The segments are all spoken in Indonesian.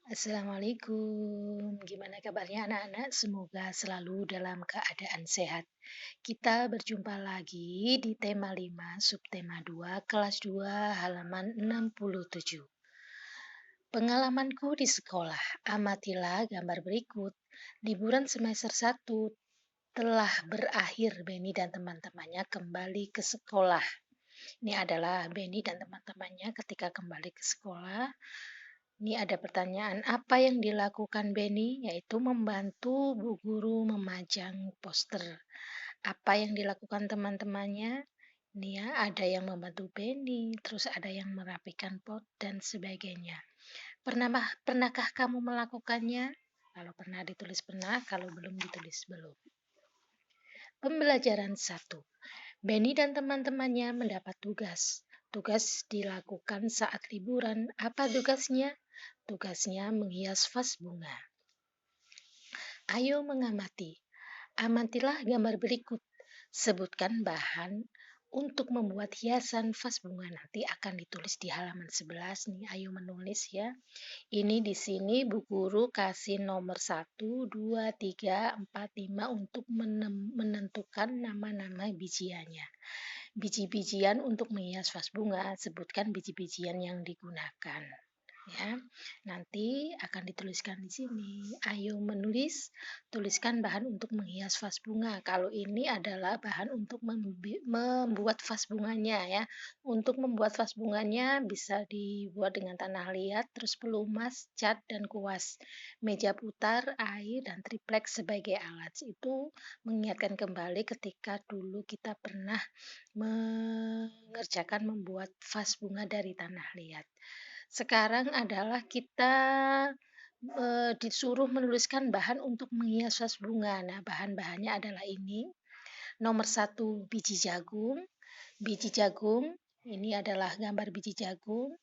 Assalamualaikum. Gimana kabarnya anak-anak? Semoga selalu dalam keadaan sehat. Kita berjumpa lagi di tema 5, subtema 2, kelas 2, halaman 67. Pengalamanku di sekolah. Amatilah gambar berikut. Liburan semester 1 telah berakhir. Beni dan teman-temannya kembali ke sekolah. Ini adalah Beni dan teman-temannya ketika kembali ke sekolah. Ini ada pertanyaan, apa yang dilakukan Beni? Yaitu membantu Bu Guru memajang poster. Apa yang dilakukan teman-temannya? Ini ya, ada yang membantu Beni, terus ada yang merapikan pot dan sebagainya. Pernahkah kamu melakukannya? Kalau pernah ditulis pernah, kalau belum ditulis belum. Pembelajaran 1. Beni dan teman-temannya mendapat tugas. Tugas dilakukan saat liburan. Apa tugasnya? Tugasnya menghias vas bunga. Ayo mengamati. Amatilah gambar berikut. Sebutkan bahan untuk membuat hiasan vas bunga. Nanti akan ditulis di halaman 11 nih. Ayo menulis ya. Ini di sini Bu Guru kasih nomor 1, 2, 3, 4, 5 untuk menentukan nama-nama bijiannya. Biji-bijian untuk menghias vas bunga, sebutkan biji-bijian yang digunakan. Ya, nanti akan dituliskan di sini. Ayo menulis, tuliskan bahan untuk menghias vas bunga. Kalau ini adalah bahan untuk membuat vas bunganya ya. Untuk membuat vas bunganya bisa dibuat dengan tanah liat, terus pelumas, cat dan kuas. Meja putar, air dan triplek sebagai alat. Itu mengingatkan kembali ketika dulu kita pernah mengerjakan membuat vas bunga dari tanah liat. Sekarang adalah kita disuruh menuliskan bahan untuk menghias vas bunga. Nah, bahan-bahannya adalah ini. Nomor 1, biji jagung. Biji jagung, ini adalah gambar biji jagung.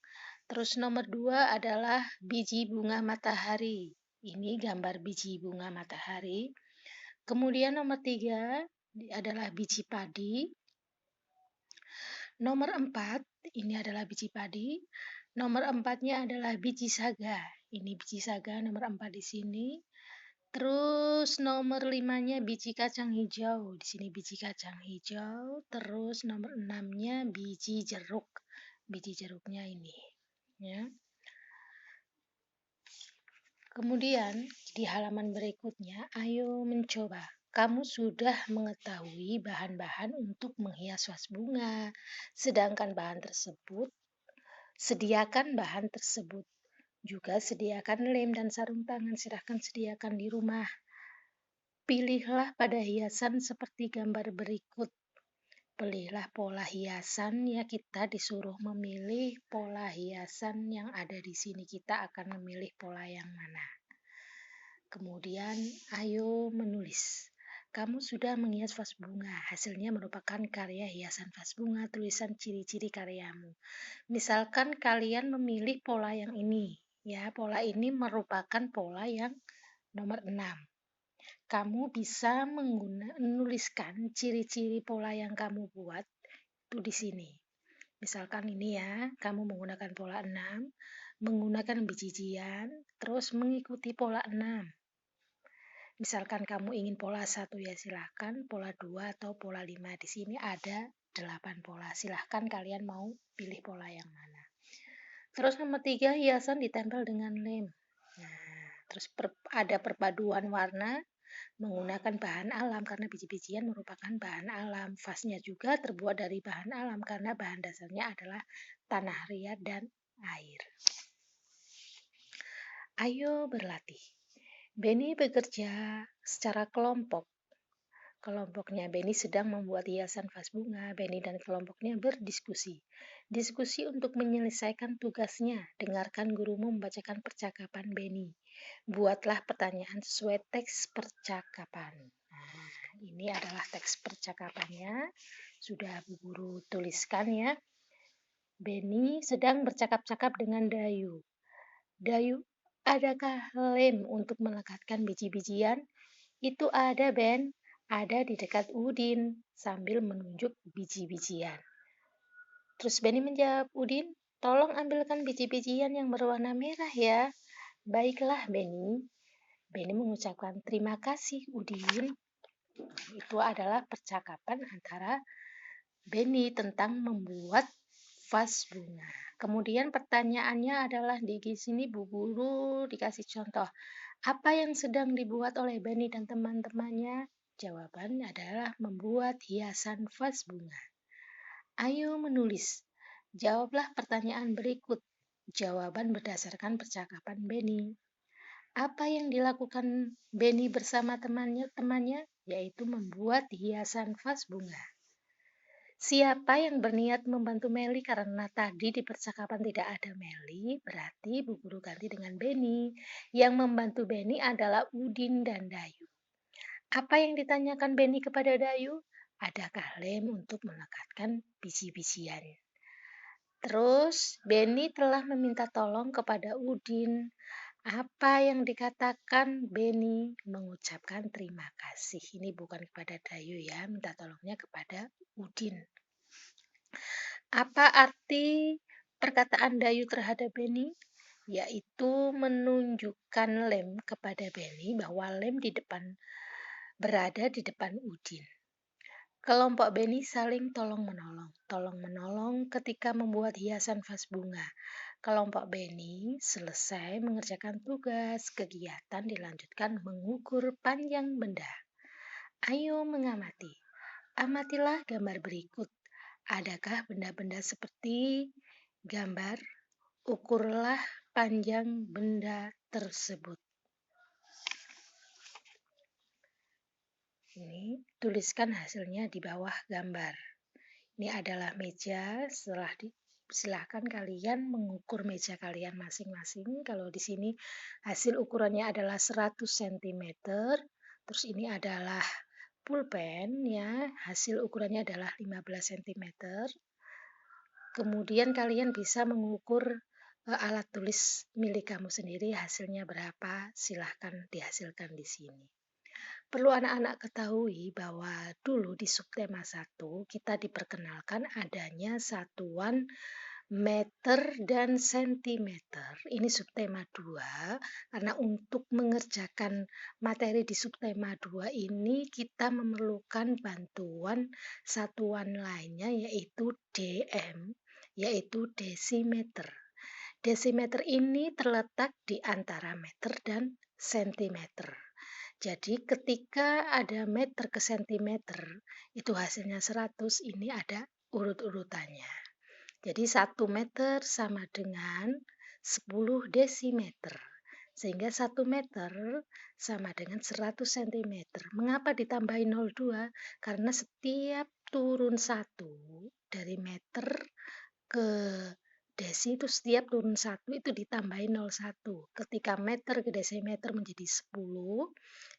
Terus nomor 2 adalah biji bunga matahari. Ini gambar biji bunga matahari. Kemudian nomor 3 adalah biji padi. Nomor 4, ini adalah biji padi. Nomor 4-nya adalah biji saga. Ini biji saga nomor 4 di sini. Terus nomor 5-nya biji kacang hijau. Di sini biji kacang hijau. Terus nomor 6-nya biji jeruk. Biji jeruknya ini. Ya. Kemudian di halaman berikutnya, ayo mencoba. Kamu sudah mengetahui bahan-bahan untuk menghias vas bunga. Sedangkan bahan tersebut sediakan bahan tersebut. Juga sediakan lem dan sarung tangan, silahkan sediakan di rumah. Pilihlah pada hiasan seperti gambar berikut. Pilihlah pola hiasan, ya kita disuruh memilih pola hiasan yang ada di sini. Kita akan memilih pola yang mana. Kemudian, ayo menulis. Kamu sudah menghias vas bunga. Hasilnya merupakan karya hiasan vas bunga, tulisan ciri-ciri karyamu. Misalkan kalian memilih pola yang ini, ya, pola ini merupakan pola yang nomor 6. Kamu bisa menuliskan ciri-ciri pola yang kamu buat itu di sini. Misalkan ini ya, kamu menggunakan pola 6, menggunakan bijian, terus mengikuti pola 6. Misalkan kamu ingin pola 1 ya silahkan, pola 2 atau pola 5. Di sini ada 8 pola. Silahkan kalian mau pilih pola yang mana. Terus nomor 3, hiasan ditempel dengan lem. Nah, terus ada perpaduan warna menggunakan bahan alam karena biji-bijian merupakan bahan alam. Vasnya juga terbuat dari bahan alam karena bahan dasarnya adalah tanah liat dan air. Ayo berlatih. Beni bekerja secara kelompok. Kelompoknya Beni sedang membuat hiasan vas bunga. Beni dan kelompoknya berdiskusi. Diskusi untuk menyelesaikan tugasnya. Dengarkan gurumu membacakan percakapan Beni. Buatlah pertanyaan sesuai teks percakapan. Nah, ini adalah teks percakapannya. Sudah Bu Guru tuliskan ya. Beni sedang bercakap-cakap dengan Dayu. Dayu, adakah lem untuk melekatkan biji-bijian? Itu ada, Ben. Ada di dekat Udin, sambil menunjuk biji-bijian. Terus Beni menjawab, Udin, tolong ambilkan biji-bijian yang berwarna merah ya. Baiklah, Beni. Beni mengucapkan terima kasih, Udin. Itu adalah percakapan antara Beni tentang membuat vas bunga. Kemudian pertanyaannya adalah di sini Bu Guru dikasih contoh. Apa yang sedang dibuat oleh Beni dan teman-temannya? Jawabannya adalah membuat hiasan vas bunga. Ayo menulis. Jawablah pertanyaan berikut. Jawaban berdasarkan percakapan Beni. Apa yang dilakukan Beni bersama temannya, yaitu membuat hiasan vas bunga. Siapa yang berniat membantu Meli karena tadi di percakapan tidak ada Meli, berarti Bu Guru ganti dengan Beni. Yang membantu Beni adalah Udin dan Dayu. Apa yang ditanyakan Beni kepada Dayu? Adakah lem untuk melekatkan biji-bijian? Terus Beni telah meminta tolong kepada Udin. Apa yang dikatakan Beni? Mengucapkan terima kasih. Ini bukan kepada Dayu ya, minta tolongnya kepada Udin. Apa arti perkataan Dayu terhadap Beni? Yaitu menunjukkan lem kepada Beni bahwa lem berada di depan Udin. Kelompok Beni saling tolong-menolong. Tolong-menolong ketika membuat hiasan vas bunga. Kelompok Beni selesai mengerjakan tugas. Kegiatan dilanjutkan mengukur panjang benda. Ayo mengamati. Amatilah gambar berikut. Adakah benda-benda seperti gambar? Ukurlah panjang benda tersebut. Ini tuliskan hasilnya di bawah gambar. Ini adalah meja. Silahkan kalian mengukur meja kalian masing-masing. Kalau di sini hasil ukurannya adalah 100 cm. Terus ini adalah pulpen ya. Hasil ukurannya adalah 15 cm. Kemudian kalian bisa mengukur alat tulis milik kamu sendiri, hasilnya berapa, silahkan dihasilkan di sini. Perlu anak-anak ketahui bahwa dulu di subtema 1 kita diperkenalkan adanya satuan meter dan sentimeter. Ini subtema 2, karena untuk mengerjakan materi di subtema 2 ini kita memerlukan bantuan satuan lainnya yaitu DM, yaitu desimeter. Desimeter ini terletak di antara meter dan sentimeter. Jadi ketika ada meter ke sentimeter, itu hasilnya 100, ini ada urut-urutannya. Jadi 1 meter sama dengan 10 desimeter. Sehingga 1 meter sama dengan 100 cm. Mengapa ditambahi 02? Karena setiap turun 1 dari meter ke desi itu setiap turun 1 itu ditambahi 01. Ketika meter ke desimeter menjadi 10,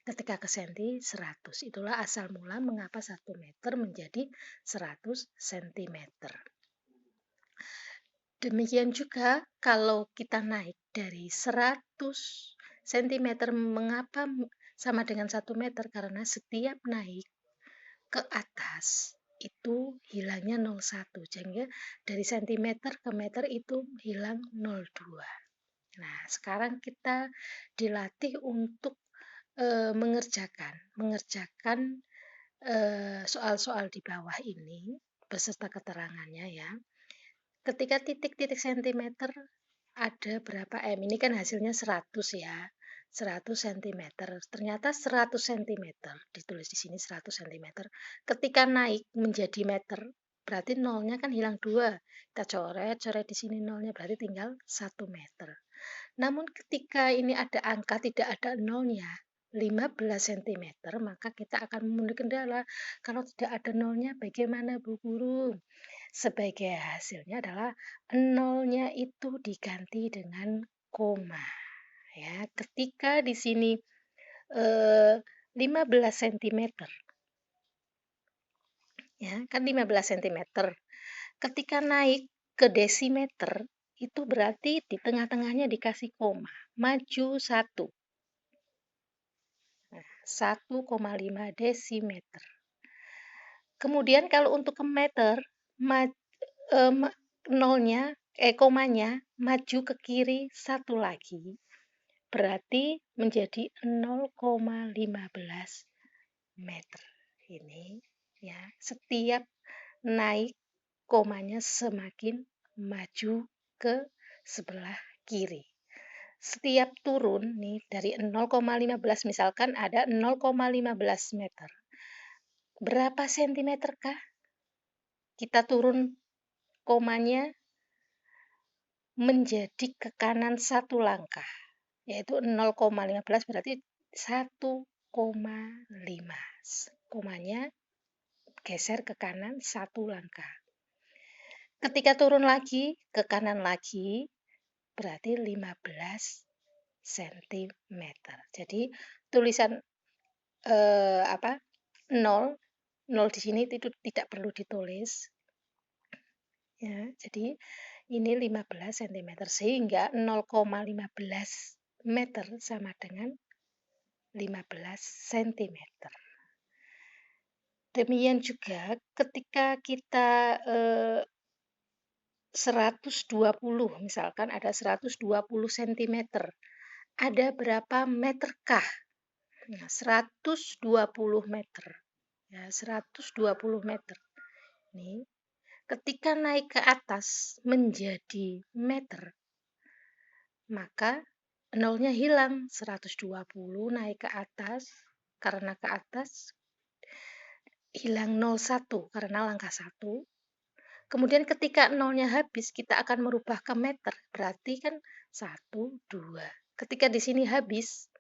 ketika ke senti 100. Itulah asal mula mengapa 1 meter menjadi 100 cm. Demikian juga kalau kita naik dari 100 cm, mengapa sama dengan 1 meter? Karena setiap naik ke atas itu hilangnya 01, sehingga dari sentimeter ke meter itu hilang 02. Nah, sekarang kita dilatih untuk mengerjakan soal-soal di bawah ini beserta keterangannya ya. Ketika titik-titik sentimeter ada berapa M? Ini kan hasilnya 100 ya. 100 cm. Ternyata 100 cm. Ditulis di sini 100 cm. Ketika naik menjadi meter, berarti nolnya kan hilang 2. Kita coret di sini nolnya, berarti tinggal 1 meter. Namun ketika ini ada angka tidak ada nolnya, 15 cm, maka kita akan memenuhi kendala. Kalau tidak ada nolnya, bagaimana Bu Guru? Sebagai hasilnya adalah nolnya itu diganti dengan koma. Ya, ketika di sini 15 cm, ya kan 15 cm. Ketika naik ke desimeter, itu berarti di tengah-tengahnya dikasih koma, maju 1. 1,5 desimeter. Kemudian kalau untuk ke meter, komanya maju ke kiri 1 lagi. berarti menjadi 0,15 meter. Ini ya, setiap naik komanya semakin maju ke sebelah kiri. Setiap turun nih dari 0,15 misalkan ada 0,15 meter. Berapa sentimeter kah kita turun komanya menjadi ke kanan satu langkah, yaitu 0,15 berarti 1,5. Komanya geser ke kanan satu langkah. Ketika turun lagi ke kanan lagi berarti 15 cm. Jadi tulisan 0 di sini itu tidak perlu ditulis. Ya, jadi ini 15 cm sehingga 0,15 meter sama dengan 15 cm. Demikian juga ketika kita 120, misalkan ada 120 cm. Ada berapa meterkah? Nah, 120 meter. Ya, 120 meter. Nih, ketika naik ke atas menjadi meter, maka nolnya hilang. 120 naik ke atas, karena ke atas hilang 01 karena langkah 1. Kemudian ketika nolnya habis, kita akan merubah ke meter. Berarti kan 1, 2. Ketika di sini habis,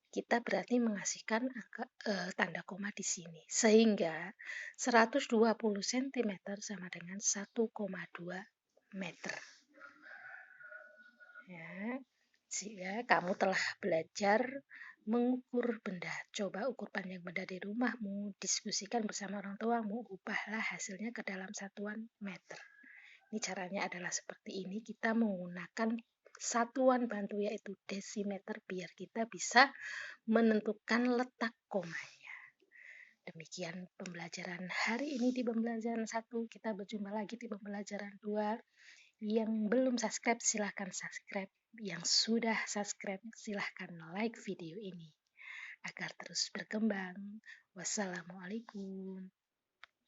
kita berarti mengasihkan angka, tanda koma di sini. Sehingga 120 cm sama dengan 1,2 meter. Ya, jika kamu telah belajar mengukur benda, coba ukur panjang benda di rumahmu, diskusikan bersama orang tuamu, ubahlah hasilnya ke dalam satuan meter. Ini caranya adalah seperti ini, kita menggunakan satuan bantu yaitu desimeter biar kita bisa menentukan letak komanya. Demikian pembelajaran hari ini di pembelajaran 1. Kita berjumpa lagi di pembelajaran 2. Yang belum subscribe silahkan subscribe. Yang sudah subscribe silahkan like video ini agar terus berkembang. Wassalamualaikum.